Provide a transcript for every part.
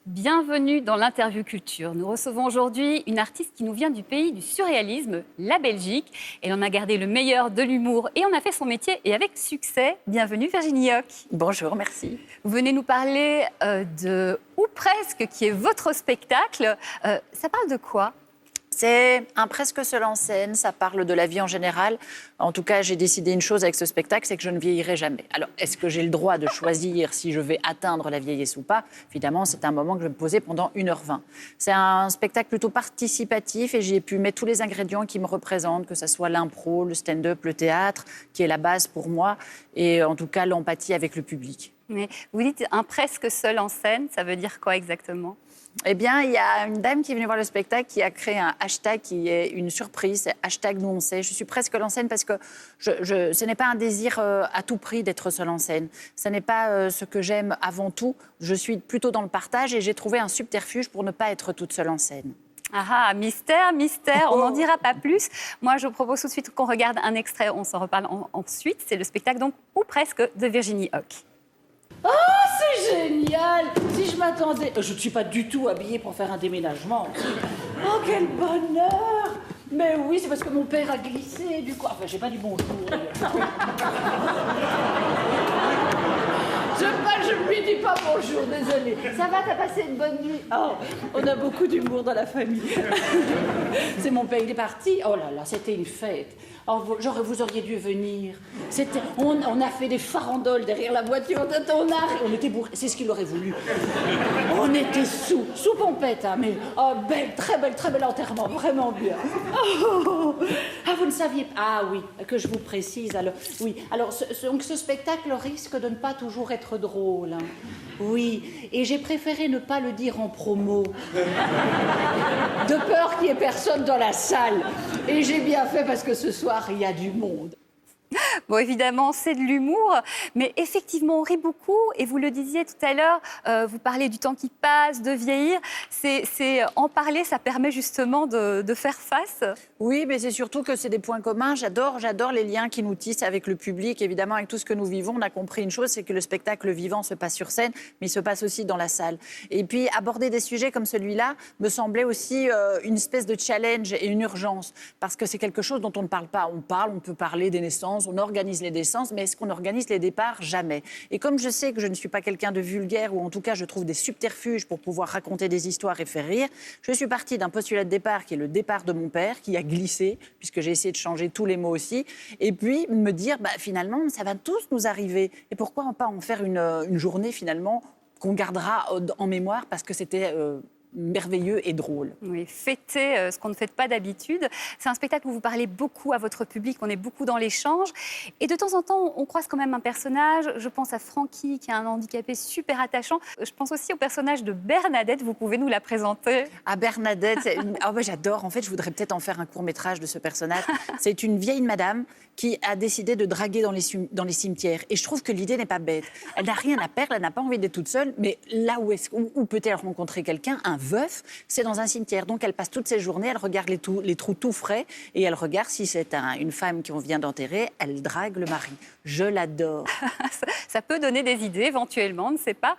Bienvenue dans l'interview culture. Nous recevons aujourd'hui une artiste qui nous vient du pays du surréalisme, la Belgique. Elle en a gardé le meilleur de l'humour et en a fait son métier et avec succès. Bienvenue Virginie Hoc. Bonjour, merci. Vous venez nous parler de Ou presque, qui est votre spectacle. Ça parle de quoi ? C'est un presque seul en scène, ça parle de la vie en général. En tout cas, j'ai décidé une chose avec ce spectacle, c'est que je ne vieillirai jamais. Alors, est-ce que j'ai le droit de choisir si je vais atteindre la vieillesse ou pas ? Évidemment, c'est un moment que je vais me poser pendant 1h20. C'est un spectacle plutôt participatif et j'ai pu mettre tous les ingrédients qui me représentent, que ce soit l'impro, le stand-up, le théâtre, qui est la base pour moi, et en tout cas l'empathie avec le public. Mais vous dites un presque seul en scène, ça veut dire quoi exactement ? Eh bien, il y a une dame qui est venue voir le spectacle qui a créé un hashtag qui est une surprise, c'est hashtag nous on sait. Je suis presque seule en scène parce que ce n'est pas un désir à tout prix d'être seule en scène. Ce n'est pas ce que j'aime avant tout. Je suis plutôt dans le partage et j'ai trouvé un subterfuge pour ne pas être toute seule en scène. Ah, mystère, on n'en dira pas plus. Moi, je vous propose tout de suite qu'on regarde un extrait, on s'en reparle ensuite. C'est le spectacle donc Ou presque de Virginie Hoc. Oh, c'est génial! Si je m'attendais... Je ne suis pas du tout habillée pour faire un déménagement. Oh, quel bonheur! Mais oui, c'est parce que mon père a glissé, du coup... Enfin, j'ai pas dit bonjour. Je ne lui dis pas bonjour, désolée. Ça va, t'as passé une bonne nuit? Oh, on a beaucoup d'humour dans la famille. C'est mon père, il est parti. Oh là là, c'était une fête. Oh, vous auriez dû venir. On a fait des farandoles derrière la voiture de ton art. On était bourrés, c'est ce qu'il aurait voulu. On était sous pompette, hein, mais oh, très bel enterrement, vraiment bien. Oh, ah, vous ne saviez pas? Ah oui, que je vous précise. Alors, oui, alors donc ce spectacle risque de ne pas toujours être drôle. Hein. Oui, et j'ai préféré ne pas le dire en promo. De peur qu'il n'y ait personne dans la salle. Et j'ai bien fait parce que ce soir, il y a du monde. Bon, évidemment, c'est de l'humour, mais effectivement, on rit beaucoup. Et vous le disiez tout à l'heure, vous parlez du temps qui passe, de vieillir. En parler, ça permet justement de faire face. Oui, mais c'est surtout que c'est des points communs. J'adore les liens qui nous tissent avec le public. Évidemment, avec tout ce que nous vivons, on a compris une chose, c'est que le spectacle vivant se passe sur scène, mais il se passe aussi dans la salle. Et puis, aborder des sujets comme celui-là me semblait aussi une espèce de challenge et une urgence, parce que c'est quelque chose dont on ne parle pas. On peut parler des naissances, on organise les naissances, mais est-ce qu'on organise les départs? Jamais. Et comme je sais que je ne suis pas quelqu'un de vulgaire, ou en tout cas je trouve des subterfuges pour pouvoir raconter des histoires et faire rire, je suis partie d'un postulat de départ qui est le départ de mon père, qui a glissé, puisque j'ai essayé de changer tous les mots aussi, et puis me dire, finalement, ça va tous nous arriver. Et pourquoi pas en faire une journée, finalement, qu'on gardera en mémoire, parce que c'était... merveilleux et drôle. Oui, fêter ce qu'on ne fait pas d'habitude. C'est un spectacle où vous parlez beaucoup à votre public, on est beaucoup dans l'échange. Et de temps en temps, on croise quand même un personnage. Je pense à Francky, qui est un handicapé super attachant. Je pense aussi au personnage de Bernadette. Vous pouvez nous la présenter? Ah, Bernadette, j'adore. En fait, je voudrais peut-être en faire un court-métrage de ce personnage. C'est une vieille madame qui a décidé de draguer dans les cimetières. Et je trouve que l'idée n'est pas bête. Elle n'a rien à perdre, elle n'a pas envie d'être toute seule. Mais là où peut-elle rencontrer quelqu'un, un veuf, c'est dans un cimetière. Donc elle passe toutes ses journées, elle regarde les trous tout frais et elle regarde si c'est une femme qu'on vient d'enterrer, elle drague le mari. Je l'adore. Ça peut donner des idées éventuellement, on ne sait pas.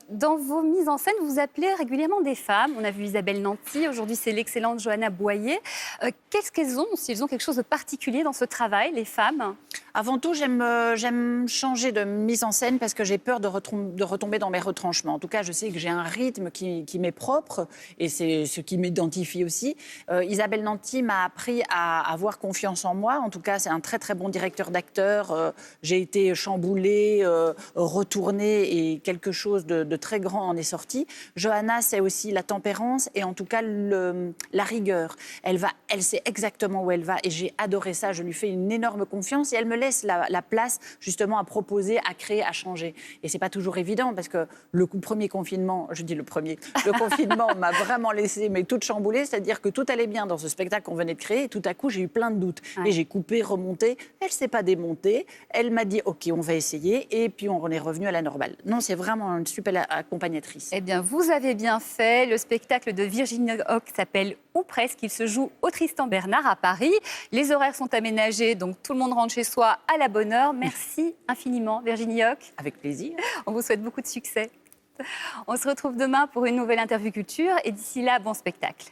Dans vos mises en scène, vous appelez régulièrement des femmes. On a vu Isabelle Nanty, aujourd'hui c'est l'excellente Johanna Boyer. Qu'est-ce qu'elles ont, si elles ont quelque chose de particulier dans ce travail, les femmes? Avant tout, j'aime changer de mise en scène parce que j'ai peur de retomber dans mes retranchements. En tout cas, je sais que j'ai un rythme qui m'est propre et c'est ce qui m'identifie aussi. Isabelle Nanty m'a appris à avoir confiance en moi. En tout cas, c'est un très très bon directeur d'acteur. J'ai été chamboulée, retournée et quelque chose de très grand en est sorti. Johanna, c'est aussi la tempérance et en tout cas la rigueur. Elle sait exactement où elle va et j'ai adoré ça. Je lui fais une énorme confiance et elle me laisse la place justement à proposer, à créer, à changer. Et c'est pas toujours évident parce que le premier confinement, le confinement m'a vraiment laissé toute chamboulée, c'est-à-dire que tout allait bien dans ce spectacle qu'on venait de créer et tout à coup j'ai eu plein de doutes. Ouais. Et j'ai coupé, remonté, elle s'est pas démontée, elle m'a dit ok on va essayer et puis on est revenu à la normale. Non, c'est vraiment une super accompagnatrice. Eh bien vous avez bien fait, le spectacle de Virginie Hoc s'appelle Ou presque, il se joue au Tristan Bernard à Paris. Les horaires sont aménagés, donc tout le monde rentre chez soi à la bonne heure. Merci infiniment Virginie Hoc. Avec plaisir. On vous souhaite beaucoup de succès. On se retrouve demain pour une nouvelle interview culture et d'ici là, bon spectacle.